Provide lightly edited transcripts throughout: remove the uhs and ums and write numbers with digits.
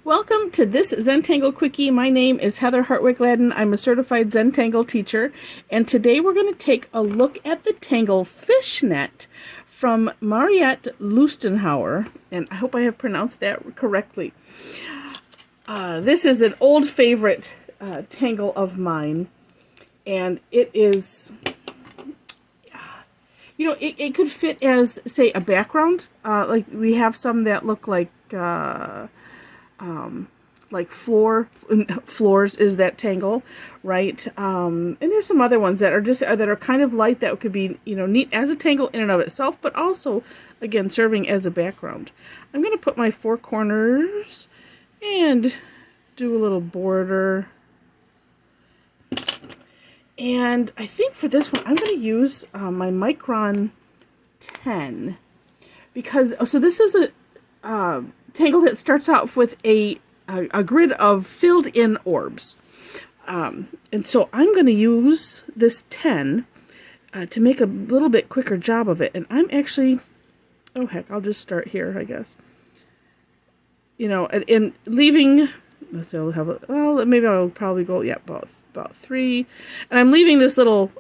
Welcome to this Zentangle Quickie. My name is Heather Hartwick Gladden. I'm a certified Zentangle teacher, and today we're going to take a look at the Tangle Fishnet from Mariet Lustenhouwer, and I hope I have pronounced that correctly. This is an old favorite tangle of mine, and it is, it could fit as, say, a background. Like we have some that look like floors is that tangle, right? And there's some other ones that are kind of light that could be, neat as a tangle in and of itself, but also, again, serving as a background. I'm going to put my four corners and do a little border. And I think for this one, I'm going to use my Micron 10 because, so this is a tangle that starts off with a grid of filled in orbs. And so I'm going to use this 10 to make a little bit quicker job of it. And I'm actually, oh heck, I'll just start here, I guess. And leaving, let's see, I'll have well, maybe I'll probably go, yeah, about 3. And I'm leaving this little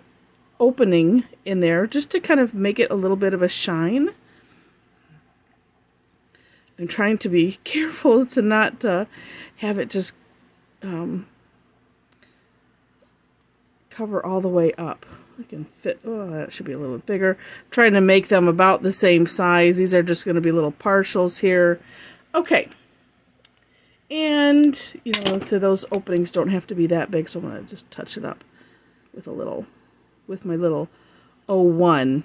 opening in there just to kind of make it a little bit of a shine. I'm trying to be careful to not have it just cover all the way up. I can fit, oh, that should be a little bit bigger. Trying to make them about the same size. These are just going to be little partials here. Okay. And, so those openings don't have to be that big, so I'm going to just touch it up with my little 01.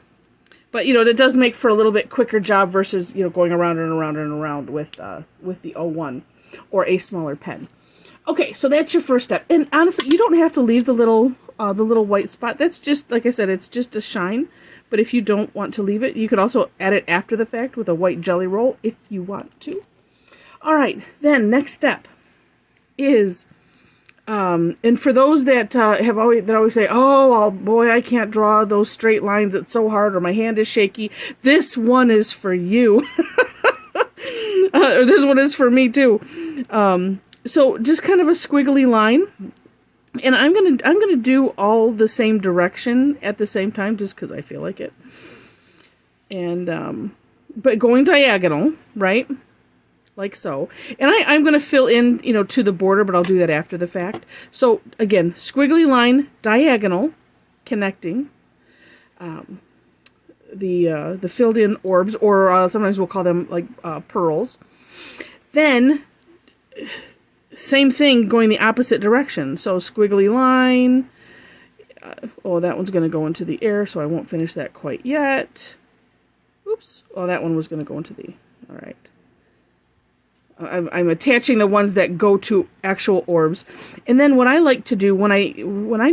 But, that does make for a little bit quicker job versus, going around and around and around with the 01 or a smaller pen. Okay, so that's your first step. And honestly, you don't have to leave the little white spot. That's just, like I said, it's just a shine. But if you don't want to leave it, you could also add it after the fact with a white jelly roll if you want to. All right, then next step is... and for those that always say, oh boy, I can't draw those straight lines, it's so hard, or my hand is shaky, this one is for you. Or this one is for me too. So just kind of a squiggly line, and I'm gonna do all the same direction at the same time, just because I feel like it. And but going diagonal, right? Like so. And I'm going to fill in, to the border, but I'll do that after the fact. So, again, squiggly line, diagonal, connecting the filled in orbs, or sometimes we'll call them like pearls. Then, same thing going the opposite direction. So, squiggly line. Oh, that one's going to go into the air, so I won't finish that quite yet. Oops. Oh, that one was going to go into the... All right. I'm attaching the ones that go to actual orbs. And then what I like to do when I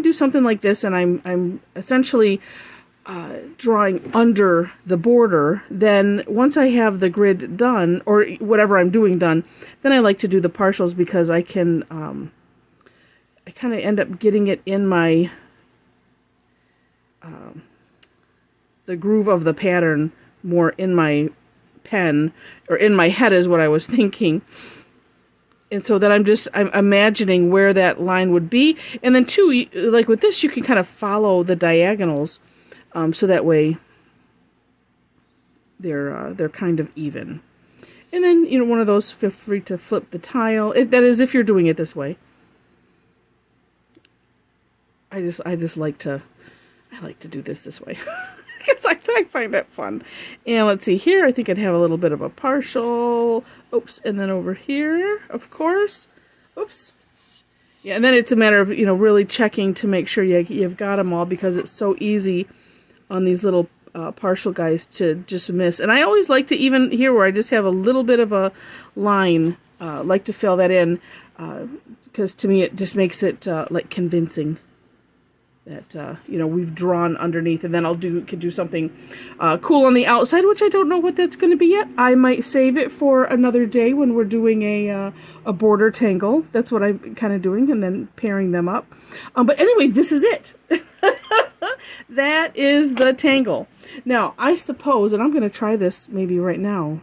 do something like this, and I'm essentially drawing under the border, then once I have the grid done, or whatever I'm doing done, then I like to do the partials, because I can I kind of end up getting it in my the groove of the pattern more in my pen, or in my head is what I was thinking. And so that I'm imagining where that line would be. And then too, like with this, you can kind of follow the diagonals, so that way they're kind of even. And then, one of those, feel free to flip the tile. That is, if you're doing it this way. I like to do this way. Because I find that fun. And let's see here. I think I'd have a little bit of a partial. Oops. And then over here, of course. Oops. Yeah, and then it's a matter of, really checking to make sure you've got them all, because it's so easy on these little partial guys to just miss. And I always like to, even here where I just have a little bit of a line, like to fill that in, because to me it just makes it like convincing that we've drawn underneath. And then could do something cool on the outside, which I don't know what that's going to be yet. I might save it for another day when we're doing a border tangle. That's what I'm kind of doing, and then pairing them up. But anyway, this is it. That is the tangle. Now, I suppose, and I'm going to try this maybe right now.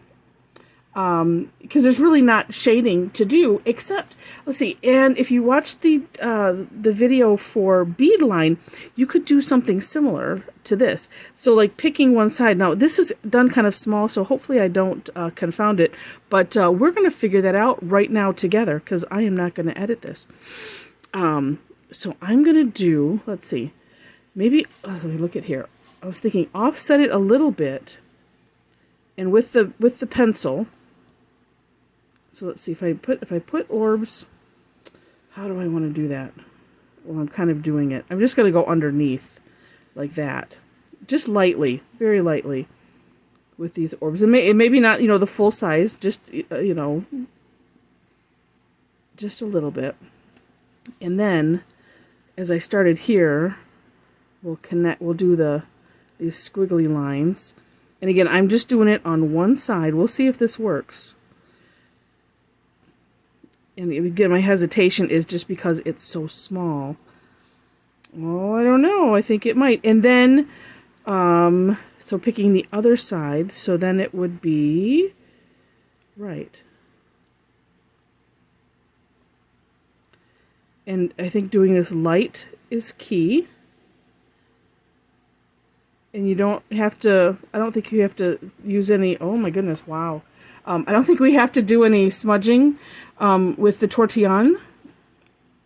because there's really not shading to do, except, let's see, and if you watch the video for bead line, you could do something similar to this. So like picking one side. Now this is done kind of small, so hopefully I don't confound it, but we're going to figure that out right now together, because I am not going to edit this. So I'm going to do, let's see, maybe, let me look at here. I was thinking offset it a little bit, and with the pencil. So let's see, if I put orbs, how do I want to do that? Well, I'm kind of doing it. I'm just going to go underneath like that. Just lightly, very lightly with these orbs. And maybe not, you know, the full size, just, you know, just a little bit. And then, as I started here, we'll do these squiggly lines. And again, I'm just doing it on one side. We'll see if this works. And again, my hesitation is just because it's so small. Oh, I don't know. I think it might. And then, so picking the other side, so then it would be right. And I think doing this light is key. And you don't have to, I don't think you have to use any, oh my goodness, wow. I don't think we have to do any smudging with the tortillon.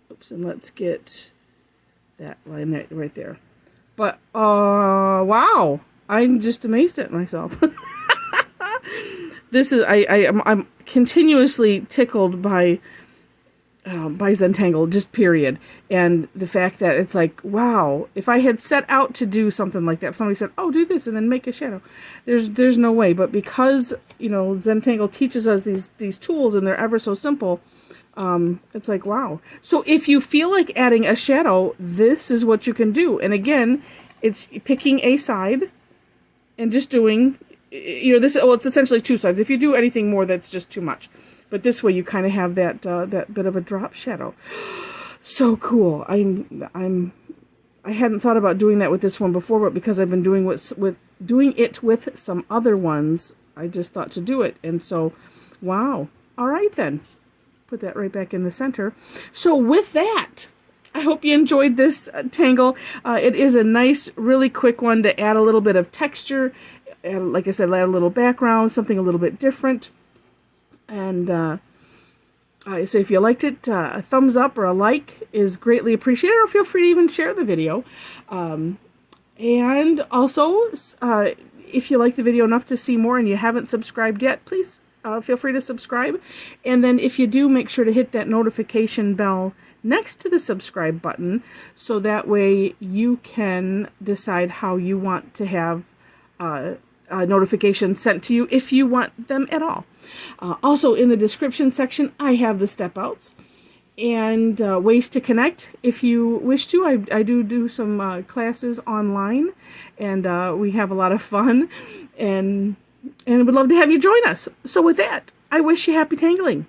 Oops, and let's get that line right there. But, wow, I'm just amazed at myself. This is, I'm continuously tickled by Zentangle, just period. And the fact that it's like, wow, if I had set out to do something like that, if somebody said, oh, do this and then make a shadow, there's no way. But because, you know, Zentangle teaches us these tools and they're ever so simple, it's like, wow. So if you feel like adding a shadow, this is what you can do. And again, it's picking a side and just doing, you know, this, well, it's essentially two sides. If you do anything more, that's just too much. But this way you kind of have that that bit of a drop shadow. So cool. I hadn't thought about doing that with this one before, but because I've been doing it with some other ones, I just thought to do it. And so, wow. All right then. Put that right back in the center. So with that, I hope you enjoyed this tangle. It is a nice, really quick one to add a little bit of texture. Like I said, add a little background, something a little bit different. And so if you liked it, a thumbs up or a like is greatly appreciated, or feel free to even share the video. And also, if you like the video enough to see more and you haven't subscribed yet, please feel free to subscribe. And then if you do, make sure to hit that notification bell next to the subscribe button, so that way you can decide how you want to have notifications sent to you, if you want them at all. Also, in the description section, I have the step outs and ways to connect. If you wish to, I do some classes online, and we have a lot of fun, and would love to have you join us. So with that, I wish you happy tangling.